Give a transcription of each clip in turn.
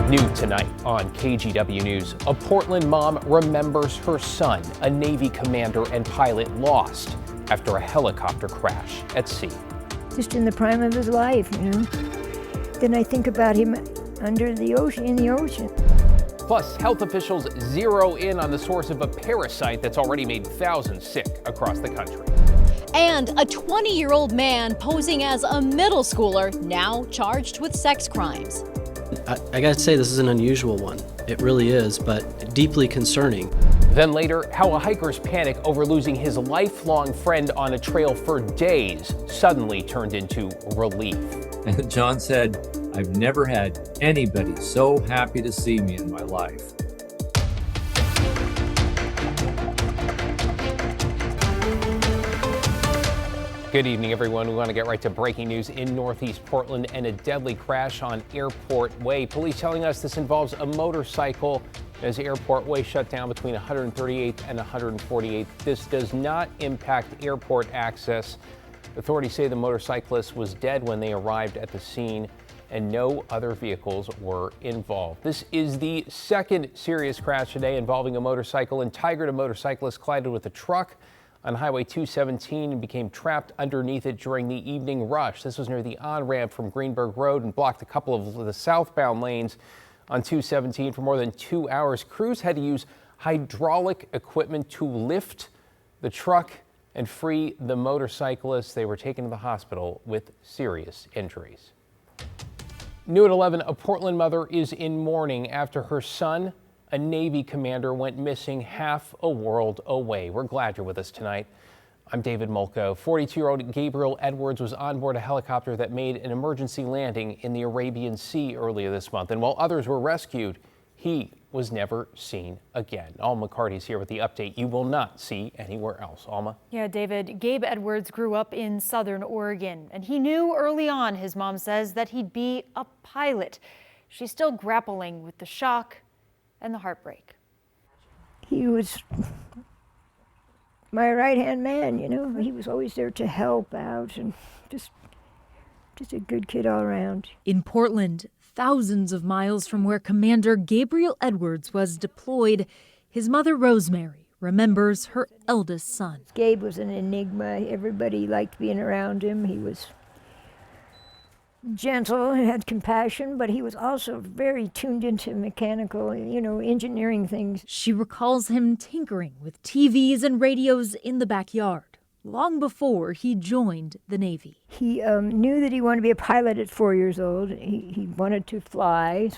New tonight on KGW News, a Portland mom remembers her son, a Navy commander and pilot, lost after a helicopter crash at sea. Just in the prime of his life, you know. Then I think about him under the ocean, in the ocean. Plus, health officials zero in on the source of a parasite that's already made thousands sick across the country. And a 20-year-old man posing as a middle schooler now charged with sex crimes. I gotta say, this is an unusual one. It really is, but deeply concerning. Then later, how a hiker's panic over losing his lifelong friend on a trail for days suddenly turned into relief. And John said, "I've never had anybody so happy to see me in my life." Good evening, everyone. We want to get right to breaking news in Northeast Portland and a deadly crash on Airport Way. Police telling us this involves a motorcycle as Airport Way shut down between 138th and 148th. This does not impact airport access. Authorities say the motorcyclist was dead when they arrived at the scene and no other vehicles were involved. This is the second serious crash today involving a motorcycle. In Tigard, a motorcyclist collided with a truck on Highway 217 and became trapped underneath it during the evening rush. This was near the on-ramp from Greenberg Road and blocked a couple of the southbound lanes on 217 for more than 2 hours. Crews had to use hydraulic equipment to lift the truck and free the motorcyclist. They were taken to the hospital with serious injuries. New at 11, a Portland mother is in mourning after her son, a Navy commander, went missing half a world away. We're glad you're with us tonight. I'm David Mulco. 42-year-old Gabriel Edwards was on board a helicopter that made an emergency landing in the Arabian Sea earlier this month. And while others were rescued, he was never seen again. Alma McCarty's here with the update you will not see anywhere else. Alma? Yeah, David, Gabe Edwards grew up in southern Oregon, and he knew early on, his mom says, that he'd be a pilot. She's still grappling with the shock and the heartbreak. He was my right-hand man, you know. He was always there to help out and just a good kid all around. In Portland, thousands of miles from where Commander Gabriel Edwards was deployed, his mother, Rosemary, remembers her eldest son. Gabe was an enigma. Everybody liked being around him. He was gentle and had compassion, but he was also very tuned into mechanical, engineering things. She recalls him tinkering with TVs and radios in the backyard, long before he joined the Navy. He knew that he wanted to be a pilot at 4 years old. He wanted to fly,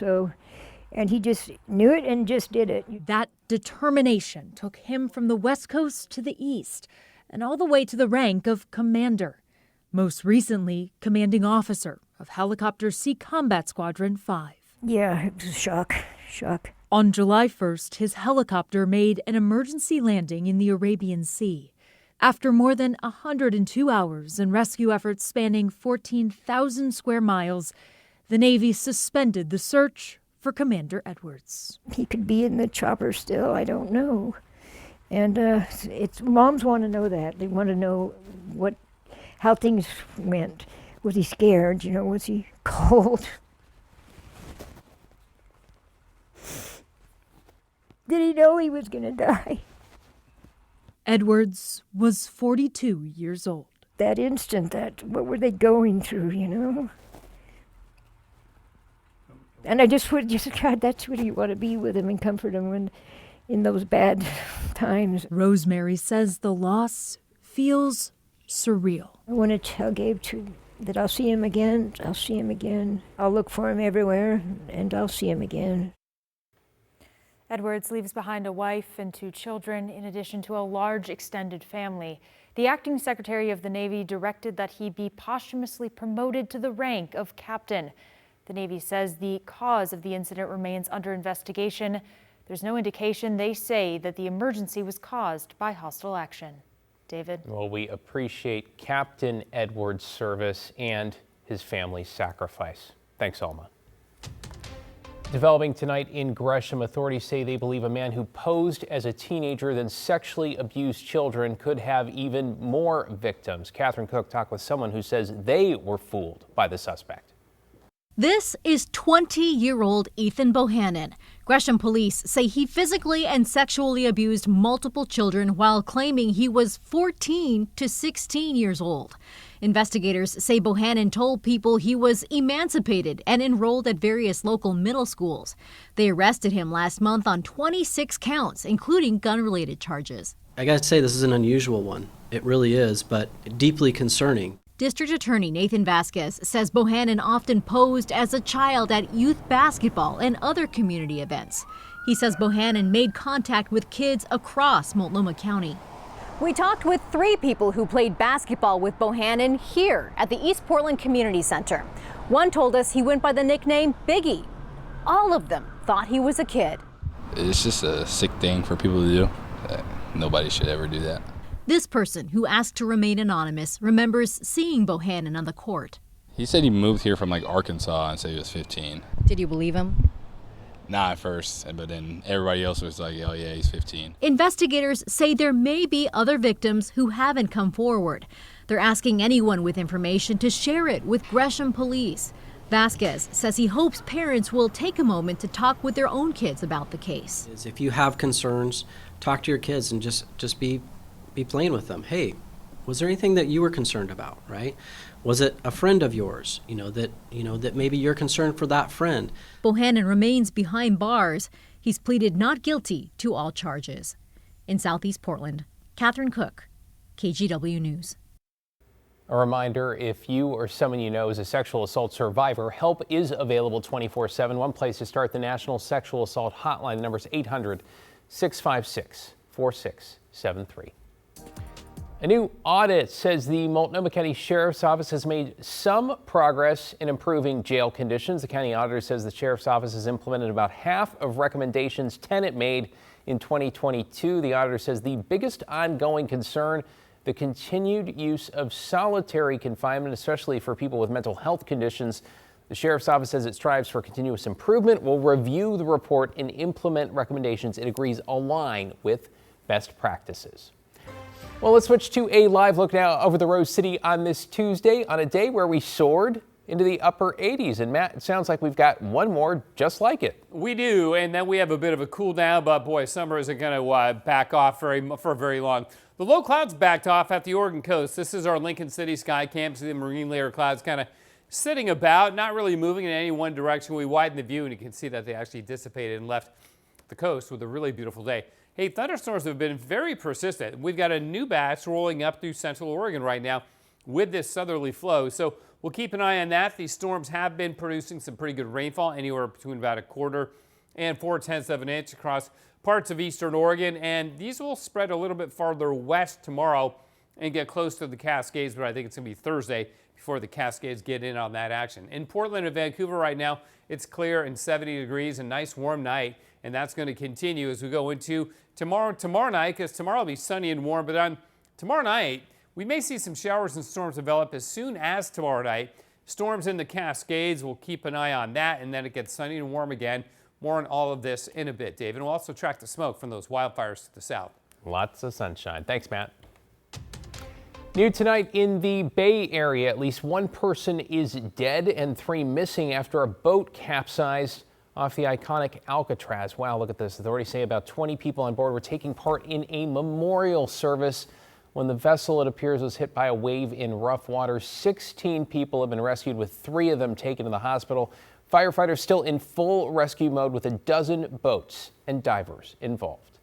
and he just knew it and just did it. That determination took him from the West Coast to the East and all the way to the rank of commander. Most recently, commanding officer of Helicopter Sea Combat Squadron 5. Yeah, it was a shock. On July 1st, his helicopter made an emergency landing in the Arabian Sea. After more than 102 hours and rescue efforts spanning 14,000 square miles, the Navy suspended the search for Commander Edwards. He could be in the chopper still, I don't know. And moms want to know that. They want to know how things went. Was he scared? Was he cold? Did he know he was going to die? Edwards was 42 years old. That instant, what were they going through, And I God, that's what you want to be with him and comfort him in those bad times. Rosemary says the loss feels surreal. I want to tell Gabe that I'll see him again. I'll look for him everywhere, and I'll see him again. Edwards leaves behind a wife and 2 children, in addition to a large extended family. The acting secretary of the Navy directed that he be posthumously promoted to the rank of captain. The Navy says the cause of the incident remains under investigation. There's no indication, they say, that the emergency was caused by hostile action. David? Well, we appreciate Captain Edwards' service and his family's sacrifice. Thanks, Alma. Developing tonight in Gresham, authorities say they believe a man who posed as a teenager then sexually abused children could have even more victims. Catherine Cook talked with someone who says they were fooled by the suspect. This is 20-year-old Ethan Bohannon. Gresham police say he physically and sexually abused multiple children while claiming he was 14 to 16 years old. Investigators say Bohannon told people he was emancipated and enrolled at various local middle schools. They arrested him last month on 26 counts, including gun-related charges. I gotta say, this is an unusual one. It really is, but deeply concerning. District Attorney Nathan Vasquez says Bohannon often posed as a child at youth basketball and other community events. He says Bohannon made contact with kids across Multnomah County. We talked with 3 people who played basketball with Bohannon here at the East Portland Community Center. One told us he went by the nickname Biggie. All of them thought he was a kid. It's just a sick thing for people to do. Nobody should ever do that. This person, who asked to remain anonymous, remembers seeing Bohannon on the court. He said he moved here from Arkansas and said he was 15. Did you believe him? Not at first, but then everybody else was like, oh yeah, he's 15. Investigators say there may be other victims who haven't come forward. They're asking anyone with information to share it with Gresham police. Vasquez says he hopes parents will take a moment to talk with their own kids about the case. If you have concerns, talk to your kids and just be playing with them. Hey, was there anything that you were concerned about, right? Was it a friend of yours, that maybe you're concerned for that friend? Bohannon remains behind bars. He's pleaded not guilty to all charges. In Southeast Portland, Catherine Cook, KGW News. A reminder, if you or someone you know is a sexual assault survivor, help is available 24/7. One place to start: the National Sexual Assault Hotline. The number is 800-656-4673. A new audit says the Multnomah County Sheriff's Office has made some progress in improving jail conditions. The county auditor says the Sheriff's Office has implemented about half of recommendations Tenet made in 2022. The auditor says the biggest ongoing concern, the continued use of solitary confinement, especially for people with mental health conditions. The Sheriff's Office says it strives for continuous improvement, will review the report and implement recommendations it agrees align with best practices. Well, let's switch to a live look now over the Rose City on this Tuesday, on a day where we soared into the upper 80s. And Matt, it sounds like we've got one more just like it. We do, and then we have a bit of a cool down, but boy, summer isn't going to back off for very long. The low clouds backed off at the Oregon coast. This is our Lincoln City sky cam. See the marine layer clouds kind of sitting about, not really moving in any one direction. We widened the view, and you can see that they actually dissipated and left the coast with a really beautiful day. Hey, thunderstorms have been very persistent. We've got a new batch rolling up through central Oregon right now with this southerly flow. So we'll keep an eye on that. These storms have been producing some pretty good rainfall, anywhere between about 1/4 and 4/10 of an inch across parts of eastern Oregon. And these will spread a little bit farther west tomorrow and get close to the Cascades, but I think it's going to be Thursday before the Cascades get in on that action. In Portland and Vancouver right now, it's clear and 70 degrees, a nice warm night. And that's going to continue as we go into tomorrow night, because tomorrow will be sunny and warm. But on tomorrow night, we may see some showers and storms develop as soon as tomorrow night. Storms in the Cascades, we'll keep an eye on that, and then it gets sunny and warm again. More on all of this in a bit, Dave. And we'll also track the smoke from those wildfires to the south. Lots of sunshine. Thanks, Matt. New tonight in the Bay Area, at least one person is dead and 3 missing after a boat capsized off the iconic Alcatraz. Wow, look at this. Authorities say about 20 people on board were taking part in a memorial service when the vessel, it appears, was hit by a wave in rough water. 16 people have been rescued, with 3 of them taken to the hospital. Firefighters still in full rescue mode with a dozen boats and divers involved.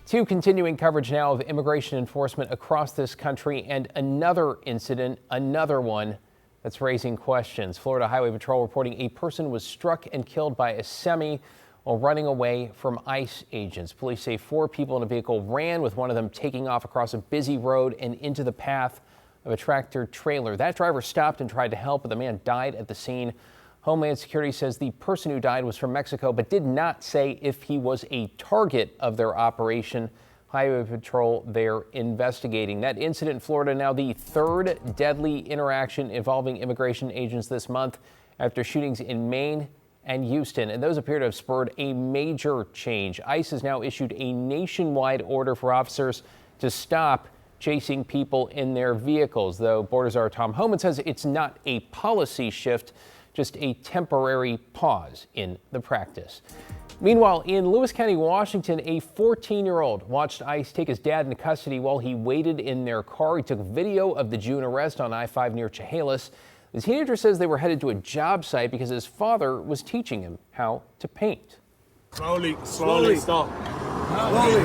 To continuing coverage now of immigration enforcement across this country, and another incident, another one that's raising questions. Florida Highway Patrol reporting a person was struck and killed by a semi while running away from ICE agents. Police say 4 people in a vehicle ran, with one of them taking off across a busy road and into the path of a tractor trailer. That driver stopped and tried to help, but the man died at the scene. Homeland Security says the person who died was from Mexico, but did not say if he was a target of their operation. Highway Patrol, they're investigating. That incident in Florida, now the 3rd deadly interaction involving immigration agents this month, after shootings in Maine and Houston. And those appear to have spurred a major change. ICE has now issued a nationwide order for officers to stop chasing people in their vehicles. Though Border Czar Tom Homan says it's not a policy shift. just a temporary pause in the practice. Meanwhile, in Lewis County, Washington, a 14-year-old watched ICE take his dad into custody while he waited in their car. He took video of the June arrest on I-5 near Chehalis. The teenager says they were headed to a job site because his father was teaching him how to paint. Slowly, stop. Slowly.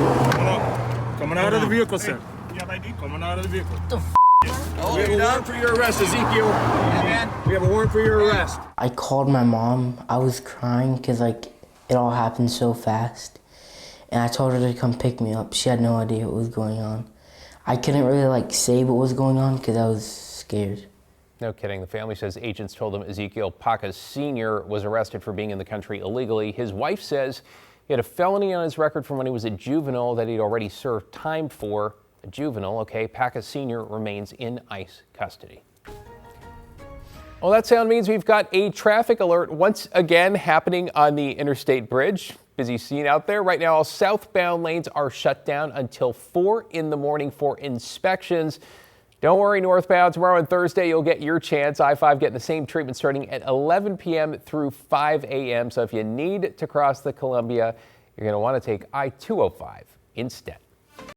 Coming out of the vehicle, sir. You have ID? Coming out of the vehicle. What the f***? We have a warrant for your arrest, Ezekiel. Yeah, man. We have a warrant for your arrest. I called my mom. I was crying because it all happened so fast. And I told her to come pick me up. She had no idea what was going on. I couldn't really say what was going on because I was scared. No kidding. The family says agents told them Ezekiel Pacas Sr. was arrested for being in the country illegally. His wife says he had a felony on his record from when he was a juvenile that he'd already served time for. A juvenile, okay, Pacas Sr. remains in ICE custody. Well, that sound means we've got a traffic alert once again happening on the Interstate Bridge. Busy scene out there. Right now, all southbound lanes are shut down until 4 in the morning for inspections. Don't worry, northbound, tomorrow and Thursday, you'll get your chance. I-5 getting the same treatment starting at 11 p.m. through 5 a.m. So if you need to cross the Columbia, you're going to want to take I-205 instead.